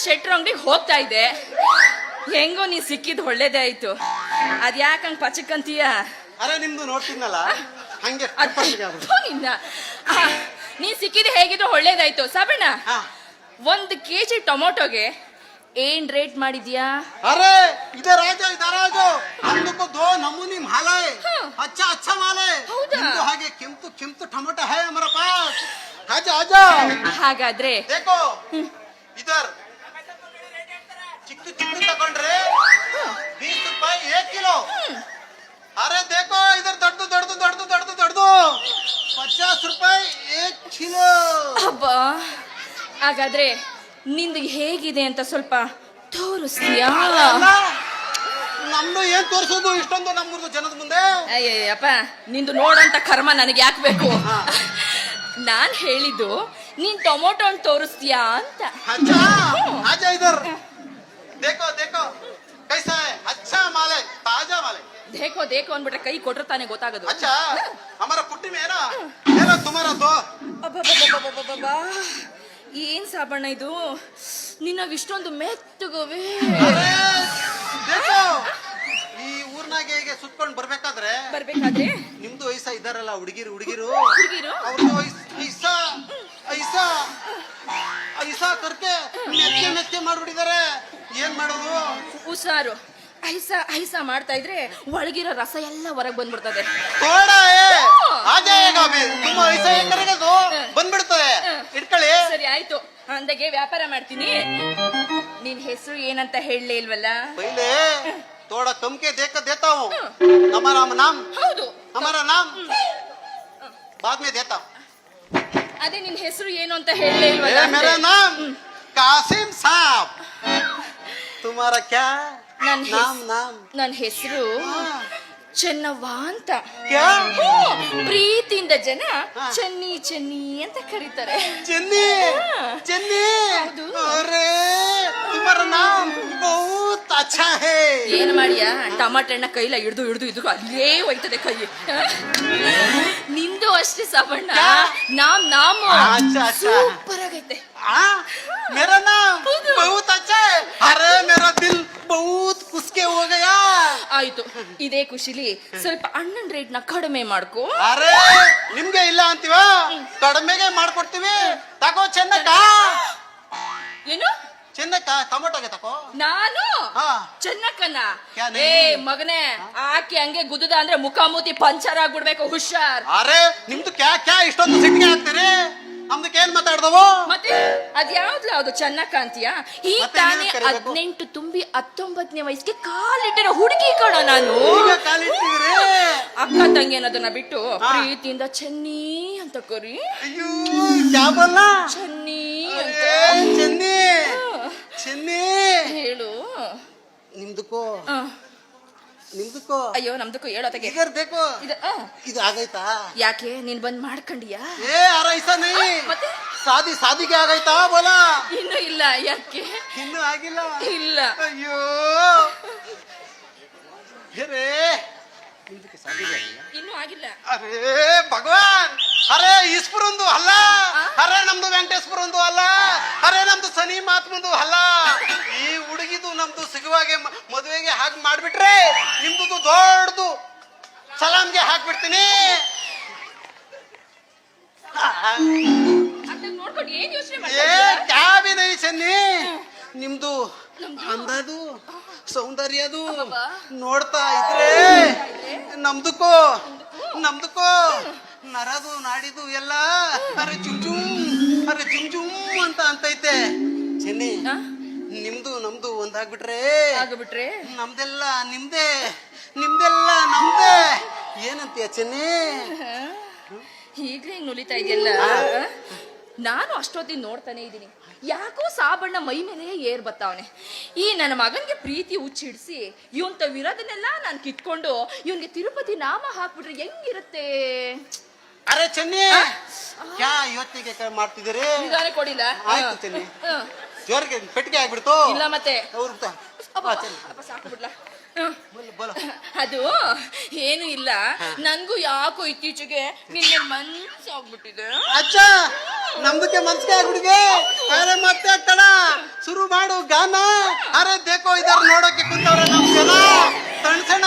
ಶೆಟ್ರ್ ಅಂಗಡಿಗೆ ಹೋಗ್ತಾ ಇದ್ದೆ, ಹೆಂಗೋ ನೀ ಸಿಕ್ಕಿದ್ ಒಳ್ಳೇದೇ ಆಯ್ತು. ಅದ್ಯಾಕಂಗ್ ಪಚಕ್ಕಂತೀಯ? ಅರೆ ನಿಮ್ದು ನೋಡ್ತೀನಲ್ಲ ಹಂಗೆ ನಿನ್ನ ನೀ ಸಿಕ್ಕಿದ್ ಹೇಗಿದ್ರು ಒಳ್ಳೇದಾಯ್ತು. ಸಾಬಣ್ಣ, 1 kg ಟೊಮೊಟೊಗೆ ಏನ್ ರೇಟ್ ಮಾಡಿದ್ಯಾ? अरे इधर आ जाओ इधर आ जाओ, हम लोग को 2 नमूनी माल है। अच्छा अच्छा माल है। निम्दु हागे ಕೆಂಪು ಕೆಂಪು ಟೊಮೆಟೊ है हमारे पास। आजा आजा। ಹಾಗಾದ್ರೆ देखो इधर ಚಿಕ್ಕು ಚಿಕ್ಕು ತಗೊಂಡ್ರೆ 20 ರೂಪಾಯಿ 1 ಕಿಲೋ। अरे देखो इधर ದೊಡ್ಡದು ದೊಡ್ಡದು ದೊಡ್ಡದು ದೊಡ್ಡದು ದೊಡ್ಡದು 50 ರೂಪಾಯಿ 1 ಕಿಲೋ। ಅಬ್ಬಾ, ಹಾಗಾದ್ರೆ ನಿಂದು ಹೇಗಿದೆ ಅಂತ ಸ್ವಲ್ಪ ತೋರಿಸ್ತೀಯಾ? ನಮ್ದು ಏನ್ ತೋರಿಸೋದು ಇಷ್ಟೊಂದು ನಮ್ಮೂರ್ದು ಜನದ ಮುಂದೆ? ಅಯ್ಯಪ್ಪ, ನಿಂದು ನೋಡಂತ ಕರ್ಮ ನನಗೆ ಯಾಕೆ ಬೇಕು? ನಾನ್ ಹೇಳಿದ್ದು ನೀನ್ ಟೊಮೊಟೊ ಹಣ್ಣು ತೋರಿಸ್ತೀಯಾ ಅಂತ. अच्छा आजा इधर देखो देखो कैसा है, अच्छा माल है, ताजा माल है। ದೇಕೋ ದೇಕೋ ಅಂದ್ಬಿಟ್ರೆ ಕೈ ಕೊಟ್ರೆ ತಾನೇ ಗೊತ್ತಾಗೋದು. अच्छा हमारा पुट्टी में है ना, मेरा तुम्हारा दो। ಅಬ್ಬಬ್ಬಬ್ಬಬ್ಬಬ್ಬಬ್ಬಾ, ಏನ್ ಸಾಬಣ್ಣ ಇದು, ನಿನ್ನ ಇಷ್ಟೊಂದು ಮೆತ್ತಗವೇ? देखो ಈ ಊರ್ನಾಗೆ ಹೀಗೆ ಸುತ್ಕೊಂಡು ಬರ್ಬೇಕಾದ್ರೆ ನಿಮ್ದು ಐಸಾ ಇದಾರಲ್ಲ ಹುಡುಗಿರು ಅವ್ರದ್ದು ಐಸಾ ಐಸಾ ಐಸಾ ಕರ್ಕೆ ಮೆತ್ತೆ ಮೆತ್ತೆ ಮಾಡ್ಬಿಟ್ಟಿದ್ದಾರೆ. ಏನ್ ಮಾಡೋದು? ಹುಷಾರು, ಐಸಾ ಐಸಾ ಮಾಡ್ತಾ ಇದ್ರೆ ಒಳಗಿರೋ ರಸ ಎಲ್ಲ ಹೊರಗೆ ಬಂದ್ಬಿಡ್ತದೆ. ತುಂಬಾ ಐಸಾ ಕರೆಗೋದು ಬಂದ್ಬಿಡ್ತದೆ. ಇಟ್ಕೊಳ್ಳಿ. ಸರಿ ಆಯ್ತು, ಅಂದಾಗೆ ವ್ಯಾಪಾರ ಮಾಡ್ತೀನಿ. ನಿನ್ ಹೆಸರು ಏನಂತ ಹೇಳಲೇ ಇಲ್ವಲ್ಲ? ಪೈಲೆ थोड़ा कम के देता हूँ। हमारा नाम हमारा नाम बाद में देता हूँ। ಅದೇ ನಿನ್ ಹೆಸರು ಏನು ಅಂತ ಹೇಳಲೇ ಇಲ್ವಲ್ಲ? मेरा नाम कासिम साहब। तुम्हारा क्या नाम? ನನ್ನ ಹೆಸರು ಚೆನ್ನವ್ವ ಅಂತ. क्या? ಪ್ರೀತಿಯಿಂದ ಜನ ಚೆನ್ನಿ ಚೆನ್ನಿ ಅಂತ ಕರೀತಾರೆ. ಚೆನ್ನಿ ಚೆನ್ನಿ? ಅರೆ तुम्हारा नाम बहुत अच्छा है। ಏನ್ ಮಾಡಿಯಾ? ಟಮಾಟ ಹಣ್ಣ ಕೈಲ ಹಿಡ್ದು ಇದು ಅಲ್ಲೇ ಹೋಯ್ತದೆ ಕೈ. ನಿಂದು ಅಷ್ಟೇ ಸಾಬಣ್ಣ, ನಾಮ್ ಸೂಪರ್ ಆಗೈತೆ. मेरा नाम बहुत अच्छा है। अरे मेरा दिल बहुत खुश के हो गया। ಆಯ್ತು, ಇದೇ ಖುಷಿಲಿ ಸ್ವಲ್ಪ ಅಣ್ಣನ್ ರೇಟ್ ನ ಕಡಿಮೆ ಮಾಡ್ಕೋ. ಅರೆ ನಿಮ್ಗೆ ಇಲ್ಲ ಅಂತೀವ, ಕಡಿಮೆಗೆ ಮಾಡ್ಕೊಡ್ತೀವಿ. ತಗೋ ಚೆನ್ನಕ್ಕ. ಏನು ಚೆನ್ನಕ್ಕ? ಟೊಮೊಟೊಗೆ ತಗೋ. ನಾನು ಚೆನ್ನಕ್ಕನ? ಏ ಮಗನೇ, ಆಕೆ ಹಂಗೆ ಗುದ್ದದ ಅಂದ್ರೆ ಮುಖ ಮೂತಿ ಪಂಚರ್ ಆಗ್ಬಿಡ್ಬೇಕು, ಹುಷಾರ್. ಅರೆ ನಿಮ್ದು ಕ್ಯಾ ಇಷ್ಟೊಂದು ಸಿಟ್ಟಿಗೆ ಹಾಕ್ತೀರಿ? ನಮ್ದಕ್ಕೆ ಏನ್ ಮಾತಾಡ್ದವು? ಮತ್ತೆ ಅದ್ಯಾವ್ದು ಚೆನ್ನಕ್ಕ ಅಂತೀಯಾ? ಈಗ ತಾನೇ 18 ತುಂಬಿ 19ನೇ ವಯಸ್ಸಿಗೆ ಕಾಲಿಟ್ಟಿರೋ ಹುಡುಗಿ ಕಣ ನಾನು. ಅಕ್ಕ ತಂಗಿ ಅನ್ನೋದನ್ನ ಬಿಟ್ಟು ಪ್ರೀತಿಯಿಂದ ಚೆನ್ನಿ ಅಂತ ಕರಿ. ಅಯ್ಯೋ ಯಾವಲ್ಲ ಚೆನ್ನಿ ಚೆನ್ನಿ ಚೆನ್ನಿ ಹೇಳು. ನಿಮ್ದಕ್ಕೋ ಅಯ್ಯೋ ನಮ್ದಕ್ಕೂ ಹೇಳೋತಗೆ ಇದು ಆಗೈತಾ? ಯಾಕೆ ನೀನ್ ಬಂದ್ ಮಾಡ್ಕೊಂಡಿಯಾ? ಮತ್ತೆ ಸಾದಿಗೆ ಆಗೈತಾ ಬೋಲ? ಇನ್ನು ಇಲ್ಲ. ಯಾಕೆ ಇನ್ನು ಆಗಿಲ್ಲ? ಇಲ್ಲ. ಅಯ್ಯೋ ಇನ್ನು ಆಗಿಲ್ಲ. ಅರೇ ಭಗವಾನ್, ಅರೆ ಈಶ್ವರಂದು ಅಲ್ಲ, ಅರೆ ನಮ್ದು ವೆಂಕಟೇಶ್ವರಂದು ಅಲ್ಲ, ಅರೆ ನಮ್ದು ಶನಿ ಮಹಾತ್ಮಂದು ಅಲ್ಲ. ಈ ಹುಡುಗಿದು ನಮ್ದು ಸಿಗುವಾಗೆ ಮದುವೆಗೆ ಹಾಗೆ ಮಾಡ್ಬಿಟ್ರೆ ನಿಮ್ದು ದೊಡ್ಡದು ಸಲಾಮ್ಗೆ ಹಾಕ್ಬಿಡ್ತೀನಿ. ನೋಡ್ಕೊಂಡು ಏನ್ ಯೋಚನೆ ಕ್ಯಾಬಿನ ಚೆನ್ನಿ, ನಿಮ್ದು ಅಂದದು ಸೌಂದರ್ಯದು ನೋಡ್ತಾ ಇದ್ರೆ ನಮ್ದಕ್ಕೋ ನರದು ನಾಡಿದು ಎಲ್ಲ ಅರೆ ಚುಮ್ ಅಂತ ಅಂತೈತೆ. ಚೆನ್ನಿ ನಿಮ್ದು ನಮ್ದು ಒಂದಾಗ್ಬಿಟ್ರೆ ನಮ್ದೆಲ್ಲ ನಿಮ್ದೇ ನಮ್ದೇ. ಏನಂತೀಯ ಚೆನ್ನಿ? ಈಗ್ಲೇ ನುಲಿತಾ ಇದೆಯಲ್ಲ. ನಾನು ಅಷ್ಟೊತ್ತಿಗೆ ನೋಡ್ತಾನೆ ಇದ್ದೀನಿ, ಯಾಕೋ ಸಾಬಣ್ಣ ಮೈ ಮೇಲೆ ಏರ್ ಬತ್ತಾವನೆ. ಈ ನನ್ನ ಮಗನ್ಗೆ ಪ್ರೀತಿ ಹುಚ್ಚಿಡ್ಸಿ ಇವಂತವಿರೋದನ್ನೆಲ್ಲ ನಾನು ಕಿತ್ಕೊಂಡು ಇವನ್ಗೆ ತಿರುಪತಿ ನಾಮ ಹಾಕ್ಬಿಟ್ರೆ ಹೆಂಗಿರುತ್ತೆ? ಅರೆ ಚೆನ್ನಿ, ಯಾ ಇವತ್ತಿಗೆ ಮಾಡ್ತಿದ್ದೀರಿ? ನಿಧಾನ ಕೊಡಿಲ್ಲ. ಆಯ್ತು ಚೆನ್ನಿ, ಜೋರಿಗೆ ಪೆಟ್ಟಿಗೆ ಆಗ್ಬಿಡ್ತು. ಇಲ್ಲ ಮತ್ತೆ ಸಾಕು ಬಿಡ್ಲಾ? ಅದು ಏನು ಇಲ್ಲ, ನನ್ಗೂ ಯಾಕೋ ಇತ್ತೀಚೆಗೆ ನಿನ್ನೆ ಮನ್ಸಾಗ್ಬಿಟ್ಟಿದೆ. ಅಚ್ಚ ನಮ್ದಕ್ಕೆ ಮನ್ಸಿಗೆ ಆಗ್ಬಿಟ್ಟಿದೆ. ಮತ್ತೆ ತಡ ಶುರು ಶುರು ಮಾಡು ಗಾನ ಅರೆ ದೇಕೋ ಇದರ್ ನೋಡೋಕೆ ಕುಂತವ್ರೆ ನಮ್ ಜನ ತಣ್ಸಣ